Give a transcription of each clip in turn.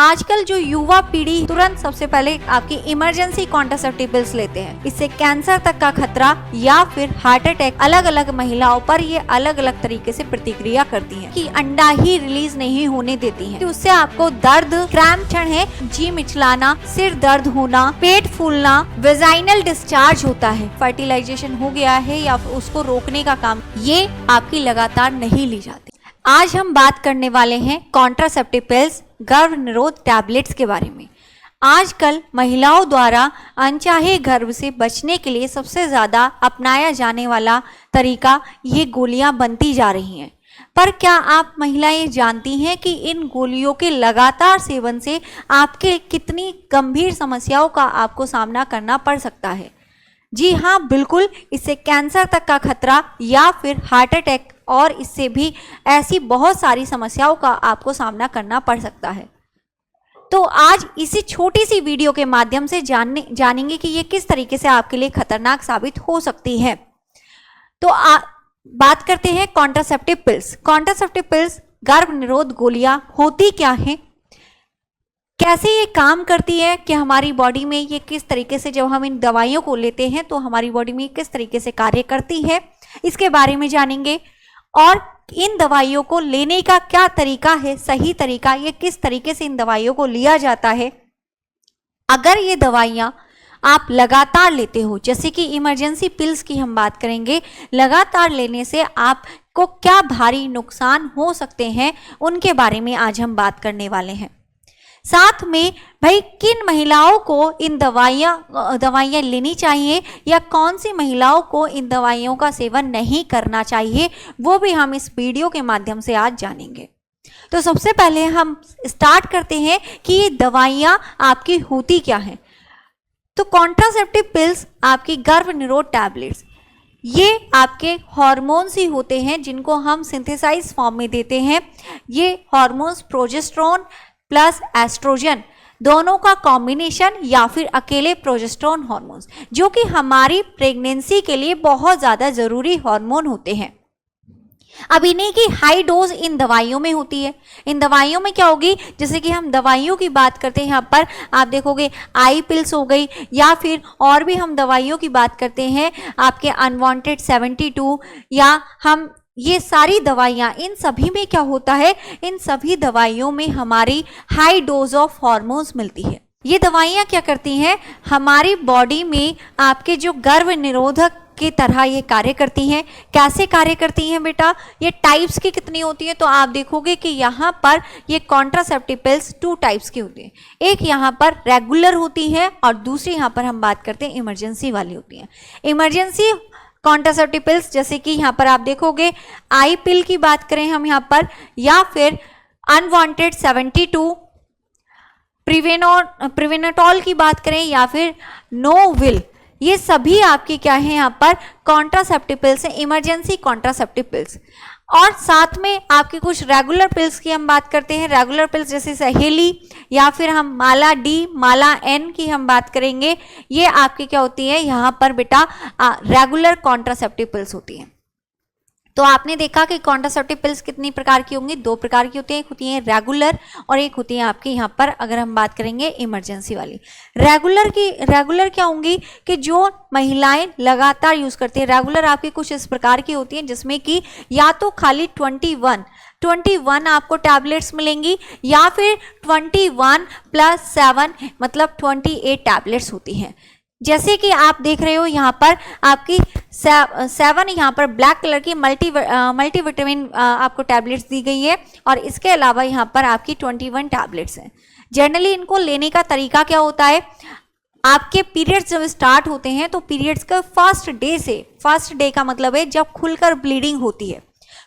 आजकल जो युवा पीढ़ी तुरंत सबसे पहले आपकी इमरजेंसी कॉन्ट्रासेप्टिव पिल्स लेते हैं। इससे कैंसर तक का खतरा या फिर हार्ट अटैक अलग अलग महिलाओं पर ये अलग अलग तरीके से प्रतिक्रिया करती हैं कि अंडा ही रिलीज नहीं होने देती हैं। तो उससे आपको दर्द, क्रैम्प है, जी मिचलाना, सिर दर्द होना, पेट फूलना, वेजाइनल डिस्चार्ज होता है, फर्टिलाइजेशन हो गया है या उसको रोकने का काम, ये आपकी लगातार नहीं ली जाती। आज हम बात करने वाले हैं कॉन्ट्रासेप्टिव पिल्स, गर्भ निरोध टैबलेट्स के बारे में। आजकल महिलाओं द्वारा अनचाहे गर्भ से बचने के लिए सबसे ज़्यादा अपनाया जाने वाला तरीका ये गोलियां बनती जा रही हैं। पर क्या आप महिलाएं जानती हैं कि इन गोलियों के लगातार सेवन से आपके कितनी गंभीर समस्याओं का आपको सामना करना पड़ सकता है? जी हाँ, बिल्कुल, इससे कैंसर तक का खतरा या फिर हार्ट अटैक और इससे भी ऐसी बहुत सारी समस्याओं का आपको सामना करना पड़ सकता है। तो आज इसी छोटी सी वीडियो के माध्यम से जानेंगे कि ये किस तरीके से आपके लिए खतरनाक साबित हो सकती है। तो बात करते हैं कॉन्ट्रासेप्टिव पिल्स। कॉन्ट्रासेप्टिव पिल्स गर्भ निरोध गोलियां होती क्या हैं, कैसे ये काम करती है, कि हमारी बॉडी में ये किस तरीके से जब हम इन दवाइयों को लेते हैं तो हमारी बॉडी में किस तरीके से कार्य करती है, इसके बारे में जानेंगे। और इन दवाइयों को लेने का क्या तरीका है, सही तरीका, ये किस तरीके से इन दवाइयों को लिया जाता है। अगर ये दवाइयाँ आप लगातार लेते हो, जैसे कि इमरजेंसी पिल्स की हम बात करेंगे, लगातार लेने से आपको क्या भारी नुकसान हो सकते हैं, उनके बारे में आज हम बात करने वाले हैं। साथ में भाई किन महिलाओं को इन दवाइयाँ लेनी चाहिए या कौन सी महिलाओं को इन दवाइयों का सेवन नहीं करना चाहिए, वो भी हम इस वीडियो के माध्यम से आज जानेंगे। तो सबसे पहले हम स्टार्ट करते हैं कि ये दवाइयाँ आपकी होती क्या हैं। तो कॉन्ट्रासेप्टिव पिल्स आपकी गर्भ निरोध टैबलेट्स, ये आपके हॉर्मोन्स ही होते हैं जिनको हम सिंथेसाइज फॉर्म में देते हैं। ये हॉर्मोन्स प्रोजेस्टेरोन प्लस एस्ट्रोजन दोनों का कॉम्बिनेशन या फिर अकेले प्रोजेस्टेरोन हार्मोन्स, जो कि हमारी प्रेगनेंसी के लिए बहुत ज़्यादा ज़रूरी हार्मोन होते हैं। अब इन्हीं की हाई डोज इन दवाइयों में होती है। इन दवाइयों में क्या होगी, जैसे कि हम दवाइयों की बात करते हैं, यहाँ पर आप देखोगे आई पिल्स हो गई, या फिर और भी हम दवाइयों की बात करते हैं आपके अनवांटेड 72, या हम ये सारी दवाइयाँ, इन सभी में क्या होता है, इन सभी दवाइयों में हमारी हाई डोज ऑफ हार्मोन्स मिलती है। ये दवाइयाँ क्या करती हैं, हमारी बॉडी में आपके जो गर्भ निरोधक की तरह ये कार्य करती हैं। कैसे कार्य करती हैं बेटा, ये टाइप्स की कितनी होती है, तो आप देखोगे कि यहाँ पर ये कॉन्ट्रासेप्टिव पिल्स 2 टाइप्स की होती है। एक यहाँ पर रेगुलर होती है और दूसरी यहाँ पर हम बात करते हैं इमरजेंसी वाली होती है। इमरजेंसी कॉन्ट्रासेप्टिव पिल्स, जैसे कि यहाँ पर आप देखोगे आई पिल की बात करें हम यहाँ पर, या फिर अनवांटेड 72, प्रिवेनाटॉल की बात करें, या फिर नोविल, ये सभी आपकी क्या है यहाँ पर कॉन्ट्रासेप्टिव पिल्स हैं, इमरजेंसी कॉन्ट्रासेप्टिव पिल्स। और साथ में आपकी कुछ रेगुलर पिल्स की हम बात करते हैं। रेगुलर पिल्स जैसे सहेली या फिर हम माला डी, माला एन की हम बात करेंगे, ये आपकी क्या होती है, यहाँ पर बेटा रेगुलर कॉन्ट्रासेप्टिव पिल्स होती हैं। तो आपने देखा कि कॉन्ट्रासेप्टिव पिल्स कितनी प्रकार की होंगी, 2 प्रकार की होती हैं। एक होती है रेगुलर और एक होती है आपकी यहाँ पर अगर हम बात करेंगे इमरजेंसी वाली। रेगुलर क्या होंगी कि जो महिलाएं लगातार यूज़ करती है। रेगुलर आपकी कुछ इस प्रकार की होती हैं जिसमें कि या तो खाली 21 आपको टैबलेट्स मिलेंगी, या फिर 21 + 7 मतलब 28 टैबलेट्स होती हैं। जैसे कि आप देख रहे हो यहाँ पर आपकी 7 यहाँ पर ब्लैक कलर की मल्टीविटामिन आपको टैबलेट्स दी गई है, और इसके अलावा यहाँ पर आपकी 21 टैबलेट्स हैं। जनरली इनको लेने का तरीका क्या होता है, आपके पीरियड्स जब स्टार्ट होते हैं तो पीरियड्स का फर्स्ट डे का मतलब है जब खुलकर ब्लीडिंग होती है।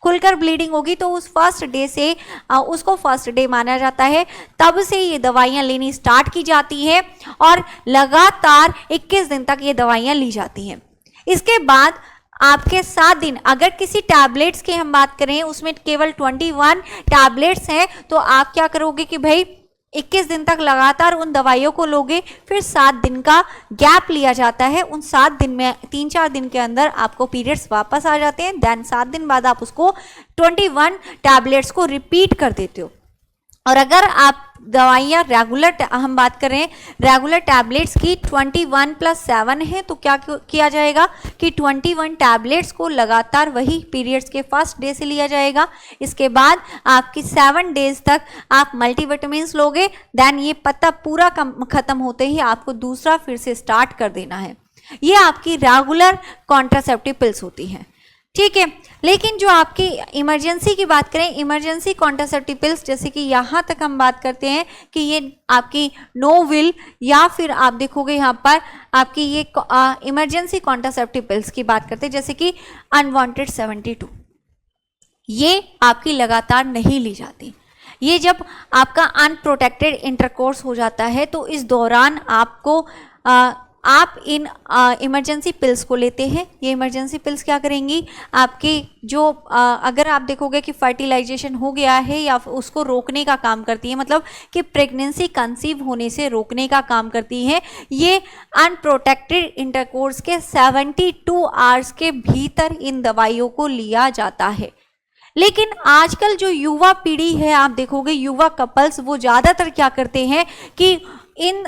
खुलकर ब्लीडिंग होगी तो उस फर्स्ट डे से उसको फर्स्ट डे माना जाता है। तब से ये दवाइयाँ लेनी स्टार्ट की जाती है और लगातार 21 दिन तक ये दवाइयाँ ली जाती हैं। इसके बाद आपके 7 दिन, अगर किसी टैबलेट्स की हम बात करें उसमें केवल 21 टैबलेट्स हैं, तो आप क्या करोगे कि भाई 21 दिन तक लगातार उन दवाइयों को लोगे, फिर 7 दिन का गैप लिया जाता है। उन 7 दिन में 3-4 दिन के अंदर आपको पीरियड्स वापस आ जाते हैं। देन 7 दिन बाद आप उसको 21 टैबलेट्स को रिपीट कर देते हो। और अगर आप दवाइयाँ रेगुलर, हम बात कर रहे हैं रेगुलर टैबलेट्स की 21+7 है, तो क्या किया जाएगा कि 21 टैबलेट्स को लगातार वही पीरियड्स के फर्स्ट डे से लिया जाएगा। इसके बाद आपकी 7 डेज तक आप मल्टीविटामिन्स लोगे, देन ये पत्ता पूरा खत्म होते ही आपको दूसरा फिर से स्टार्ट कर देना है। ये आपकी रेगुलर कॉन्ट्रासेप्टिव पिल्स होती हैं, ठीक है। लेकिन जो आपकी इमरजेंसी की बात करें, इमरजेंसी कॉन्ट्रासेप्टिव पिल्स, जैसे कि यहाँ तक हम बात करते हैं कि ये आपकी नोविल या फिर आप देखोगे यहाँ पर आपकी ये इमरजेंसी कॉन्ट्रासेप्टिव पिल्स की बात करते हैं, जैसे कि अनवांटेड 72, ये आपकी लगातार नहीं ली जाती। ये जब आपका अनप्रोटेक्टेड इंटरकोर्स हो जाता है तो इस दौरान आपको आप इन इमरजेंसी पिल्स को लेते हैं। ये इमरजेंसी पिल्स क्या करेंगी, आपकी जो अगर आप देखोगे कि फर्टिलाइजेशन हो गया है या उसको रोकने का काम करती है, मतलब कि प्रेगनेंसी कंसीव होने से रोकने का काम करती है। ये अनप्रोटेक्टेड इंटरकोर्स के 72 आवर्स के भीतर इन दवाइयों को लिया जाता है। लेकिन आजकल जो युवा पीढ़ी है, आप देखोगे युवा कपल्स, वो ज़्यादातर क्या करते हैं कि इन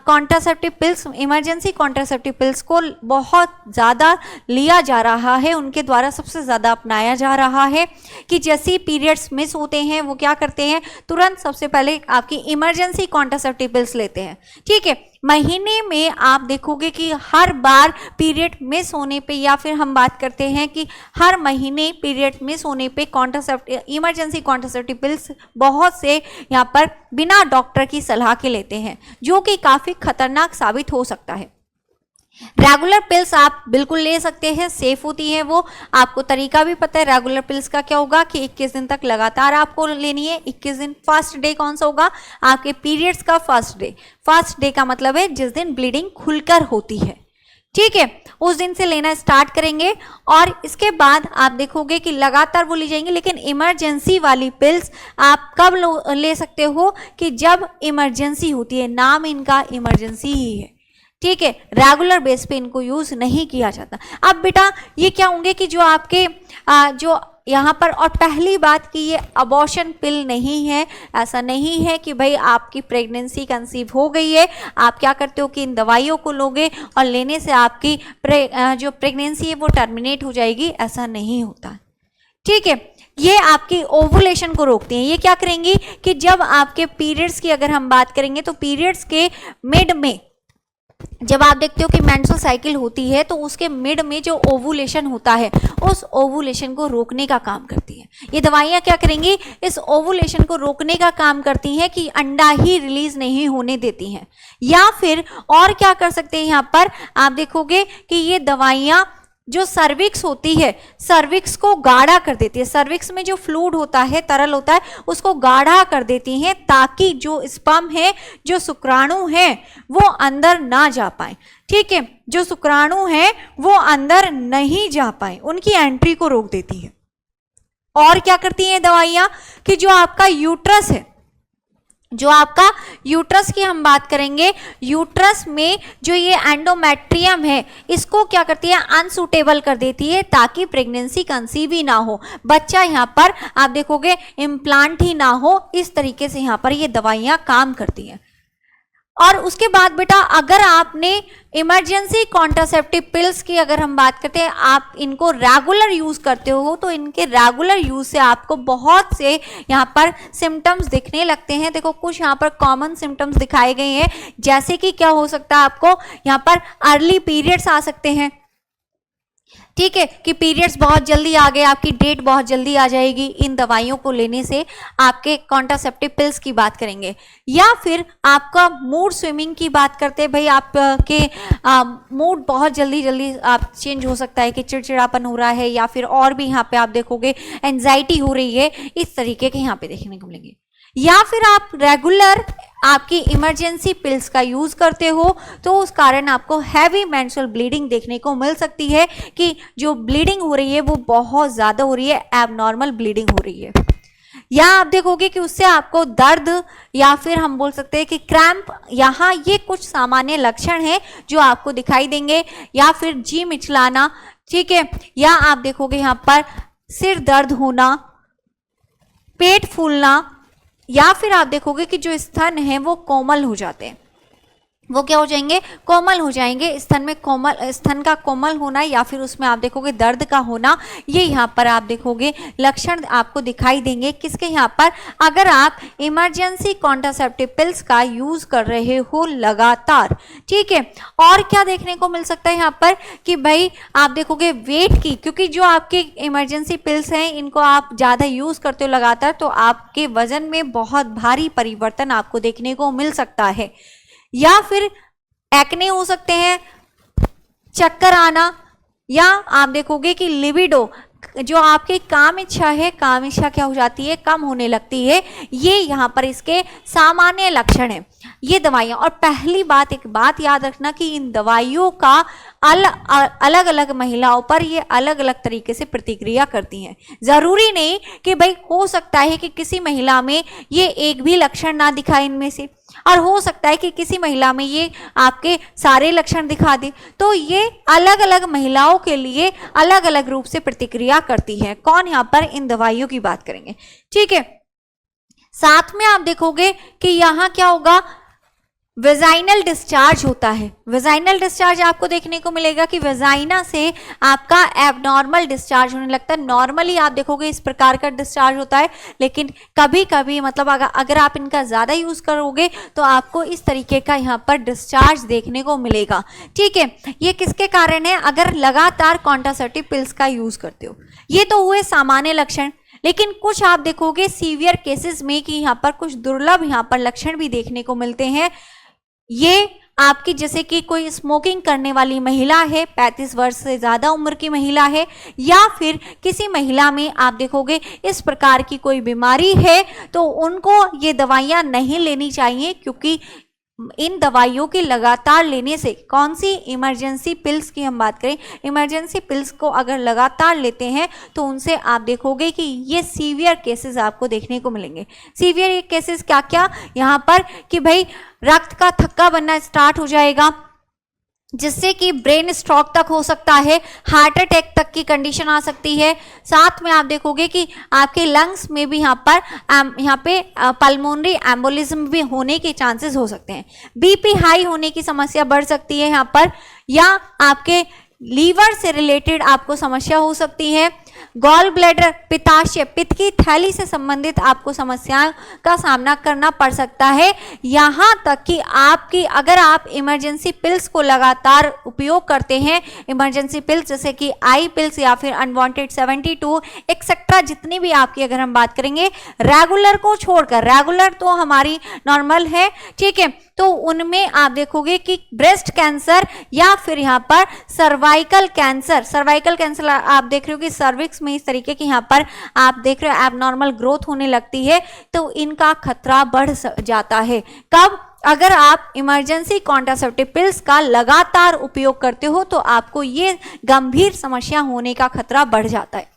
contraceptive pills, emergency contraceptive pills को बहुत ज़्यादा लिया जा रहा है, उनके द्वारा सबसे ज़्यादा अपनाया जा रहा है कि जैसे पीरियड्स मिस होते हैं वो क्या करते हैं, तुरंत सबसे पहले आपकी इमरजेंसी कॉन्ट्रासेप्टिव पिल्स लेते हैं, ठीक है। महीने में आप देखोगे कि हर बार पीरियड मिस होने पे, या फिर हम बात करते हैं कि हर महीने पीरियड मिस होने पे इमरजेंसी कॉन्ट्रासेप्टिव पिल्स बहुत से यहाँ पर बिना डॉक्टर की सलाह के लेते हैं, जो कि काफ़ी खतरनाक साबित हो सकता है। रेगुलर पिल्स आप बिल्कुल ले सकते हैं, सेफ होती है वो, आपको तरीका भी पता है। रेगुलर पिल्स का क्या होगा कि 21 दिन तक लगातार आपको लेनी है। 21 दिन, फर्स्ट डे कौन सा होगा, आपके पीरियड्स का फर्स्ट डे। फर्स्ट डे का मतलब है जिस दिन ब्लीडिंग खुलकर होती है, ठीक है, उस दिन से लेना स्टार्ट करेंगे। और इसके बाद आप देखोगे कि लगातार वो ली जाएंगे। लेकिन इमरजेंसी वाली पिल्स आप कब ले सकते हो कि जब इमरजेंसी होती है, नाम इनका इमरजेंसी ही है, ठीक है। रेगुलर बेस पे इनको यूज नहीं किया जाता। अब बेटा ये क्या होंगे कि जो आपके जो यहाँ पर, और पहली बात कि ये अबॉर्शन पिल नहीं है। ऐसा नहीं है कि भाई आपकी प्रेगनेंसी कंसीव हो गई है, आप क्या करते हो कि इन दवाइयों को लोगे और लेने से आपकी जो प्रेगनेंसी है वो टर्मिनेट हो जाएगी, ऐसा नहीं होता, ठीक है। ये आपकी ओवुलेशन को रोकती हैं। ये क्या करेंगी कि जब आपके पीरियड्स की अगर हम बात करेंगे तो पीरियड्स के मिड में जब आप देखते हो कि मेंस्ट्रुअल साइकिल होती है तो उसके मिड में जो ओवुलेशन होता है, उस ओवुलेशन को रोकने का काम करती है। ये दवाइयाँ क्या करेंगी, इस ओवुलेशन को रोकने का काम करती हैं कि अंडा ही रिलीज नहीं होने देती हैं। या फिर और क्या कर सकते हैं, यहाँ पर आप देखोगे कि ये दवाइयाँ जो सर्विक्स होती है, सर्विक्स को गाढ़ा कर देती है। सर्विक्स में जो फ्लूइड होता है, तरल होता है, उसको गाढ़ा कर देती हैं ताकि जो स्पर्म है, जो शुक्राणु है, वो अंदर ना जा पाए, ठीक है। जो शुक्राणु है वो अंदर नहीं जा पाए, उनकी एंट्री को रोक देती है। और क्या करती हैं दवाइयाँ कि जो आपका यूट्रस है, जो आपका यूट्रस की हम बात करेंगे, यूट्रस में जो ये एंडोमेट्रियम है, इसको क्या करती है, अनसूटेबल कर देती है ताकि प्रेगनेंसी कंसीव ही ना हो, बच्चा यहाँ पर आप देखोगे इम्प्लांट ही ना हो। इस तरीके से यहाँ पर ये दवाइयाँ काम करती हैं। और उसके बाद बेटा अगर आपने इमरजेंसी कॉन्ट्रासेप्टिव पिल्स की अगर हम बात करते हैं, आप इनको रेगुलर यूज करते हो तो इनके रेगुलर यूज से आपको बहुत से यहाँ पर सिम्टम्स दिखने लगते हैं। देखो कुछ यहाँ पर कॉमन सिम्टम्स दिखाए गए हैं, जैसे कि क्या हो सकता है, आपको यहाँ पर अर्ली पीरियड्स आ सकते हैं, ठीक है, कि पीरियड्स बहुत जल्दी आ गए, आपकी डेट बहुत जल्दी आ जाएगी इन दवाइयों को लेने से। आपके कॉन्ट्रासेप्टिव पिल्स की बात करेंगे। या फिर आपका मूड स्विंगिंग की बात करते हैं, भाई आपके मूड बहुत जल्दी आप चेंज हो सकता है कि चिड़चिड़ापन हो रहा है, या फिर और भी यहाँ पे आप देखोगे एंजाइटी हो रही है, इस तरीके के यहाँ पे देखने को मिलेंगे। या फिर आप रेगुलर आपकी इमरजेंसी पिल्स का यूज करते हो तो उस कारण आपको हैवी मेंस्ट्रुअल ब्लीडिंग देखने को मिल सकती है, कि जो ब्लीडिंग हो रही है वो बहुत ज़्यादा हो रही है, एबनॉर्मल ब्लीडिंग हो रही है। या आप देखोगे कि उससे आपको दर्द, या फिर हम बोल सकते हैं कि क्रैम्प, यहाँ ये कुछ सामान्य लक्षण हैं जो आपको दिखाई देंगे। या फिर जी मिचलाना, ठीक है, या आप देखोगे यहाँ पर सिर दर्द होना, पेट फूलना, या फिर आप देखोगे कि जो स्तन है वो कोमल हो जाते हैं, वो क्या हो जाएंगे, कोमल हो जाएंगे। स्तन का कोमल होना या फिर उसमें आप देखोगे दर्द का होना, ये यहाँ पर आप देखोगे लक्षण आपको दिखाई देंगे। किसके यहाँ पर, अगर आप इमरजेंसी कॉन्ट्रासेप्टिव पिल्स का यूज कर रहे हो लगातार, ठीक है। और क्या देखने को मिल सकता है यहाँ पर कि भाई आप देखोगे वेट की, क्योंकि जो आपके इमरजेंसी पिल्स हैं इनको आप ज़्यादा यूज करते हो लगातार, तो आपके वजन में बहुत भारी परिवर्तन आपको देखने को मिल सकता है। या फिर एक्ने हो सकते हैं, चक्कर आना, या आप देखोगे कि लिबिडो, जो आपकी काम इच्छा है, काम इच्छा क्या हो जाती है, कम होने लगती है। ये यहाँ पर इसके सामान्य लक्षण हैं ये दवाइयाँ। और पहली बात, एक बात याद रखना कि इन दवाइयों का अलग अलग महिलाओं पर ये अलग अलग तरीके से प्रतिक्रिया करती हैं। जरूरी नहीं कि भाई, हो सकता है कि किसी महिला में ये एक भी लक्षण ना दिखाए इनमें से, और हो सकता है कि किसी महिला में ये आपके सारे लक्षण दिखा दे। तो ये अलग अलग महिलाओं के लिए अलग अलग रूप से प्रतिक्रिया करती है। कौन, यहाँ पर इन दवाइयों की बात करेंगे, ठीक है। साथ में आप देखोगे कि यहाँ क्या होगा, वेजाइनल डिस्चार्ज होता है। वेजाइनल डिस्चार्ज आपको देखने को मिलेगा कि वेजाइना से आपका एबनॉर्मल डिस्चार्ज होने लगता है। नॉर्मली आप देखोगे इस प्रकार का डिस्चार्ज होता है, लेकिन कभी कभी मतलब अगर आप इनका ज़्यादा यूज़ करोगे तो आपको इस तरीके का यहाँ पर डिस्चार्ज देखने को मिलेगा, ठीक है। ये किसके कारण है, अगर लगातार कॉन्ट्रासेप्टिव पिल्स का यूज़ करते हो। ये तो हुए सामान्य लक्षण, लेकिन कुछ आप देखोगे सीवियर केसेस में कि यहाँ पर कुछ दुर्लभ यहाँ पर लक्षण भी देखने को मिलते हैं। ये आपकी, जैसे कि कोई स्मोकिंग करने वाली महिला है, 35 वर्ष से ज़्यादा उम्र की महिला है, या फिर किसी महिला में आप देखोगे इस प्रकार की कोई बीमारी है, तो उनको ये दवाइयाँ नहीं लेनी चाहिए, क्योंकि इन दवाइयों के लगातार लेने से, कौन सी, इमरजेंसी पिल्स की हम बात करें, इमरजेंसी पिल्स को अगर लगातार लेते हैं तो उनसे आप देखोगे कि ये सीवियर केसेस आपको देखने को मिलेंगे। सीवियर केसेस क्या क्या, यहाँ पर कि भाई रक्त का थक्का बनना स्टार्ट हो जाएगा, जिससे कि ब्रेन स्ट्रोक तक हो सकता है, हार्ट अटैक तक की कंडीशन आ सकती है। साथ में आप देखोगे कि आपके लंग्स में भी यहाँ पे पल्मोनरी एम्बोलिज्म भी होने के चांसेस हो सकते हैं। बीपी हाई होने की समस्या बढ़ सकती है यहाँ पर, या आपके लीवर से रिलेटेड आपको समस्या हो सकती है। गॉल ब्लैडर, पित्ताशय, पित्त की थैली से संबंधित आपको समस्याओं का सामना करना पड़ सकता है। यहाँ तक कि अगर आप इमरजेंसी पिल्स को लगातार उपयोग करते हैं, इमरजेंसी पिल्स जैसे कि आई पिल्स या फिर अनवांटेड 72 एक्सेट्रा, जितनी भी आपकी अगर हम बात करेंगे, रेगुलर को छोड़कर, रेगुलर तो हमारी नॉर्मल है, ठीक है, तो उनमें आप देखोगे कि ब्रेस्ट कैंसर या फिर यहाँ पर सर्वाइकल कैंसर आप देख रहे हो कि सर्विक्स में इस तरीके की यहाँ पर आप देख रहे हो एबनॉर्मल ग्रोथ होने लगती है, तो इनका खतरा बढ़ जाता है। कब, अगर आप इमरजेंसी कॉन्ट्रासेप्टिव पिल्स का लगातार उपयोग करते हो तो आपको ये गंभीर समस्या होने का खतरा बढ़ जाता है।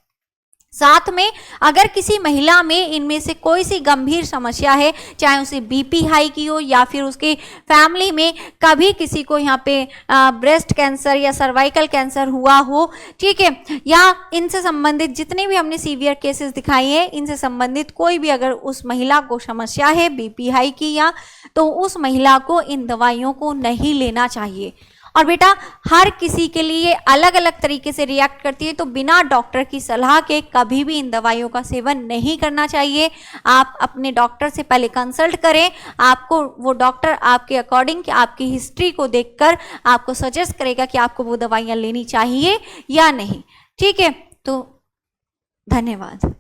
साथ में अगर किसी महिला में इनमें से कोई सी गंभीर समस्या है, चाहे उसे बीपी हाई की हो या फिर उसके फैमिली में कभी किसी को यहाँ पे ब्रेस्ट कैंसर या सर्वाइकल कैंसर हुआ हो, ठीक है, या इनसे संबंधित जितने भी हमने सीवियर केसेस दिखाए हैं, इनसे संबंधित कोई भी अगर उस महिला को समस्या है बीपी हाई की, या तो उस महिला को इन दवाइयों को नहीं लेना चाहिए। और बेटा हर किसी के लिए अलग अलग तरीके से रिएक्ट करती है, तो बिना डॉक्टर की सलाह के कभी भी इन दवाइयों का सेवन नहीं करना चाहिए। आप अपने डॉक्टर से पहले कंसल्ट करें, आपको वो डॉक्टर आपके अकॉर्डिंग आपकी हिस्ट्री को देखकर आपको सजेस्ट करेगा कि आपको वो दवाइयाँ लेनी चाहिए या नहीं, ठीक है। तो धन्यवाद।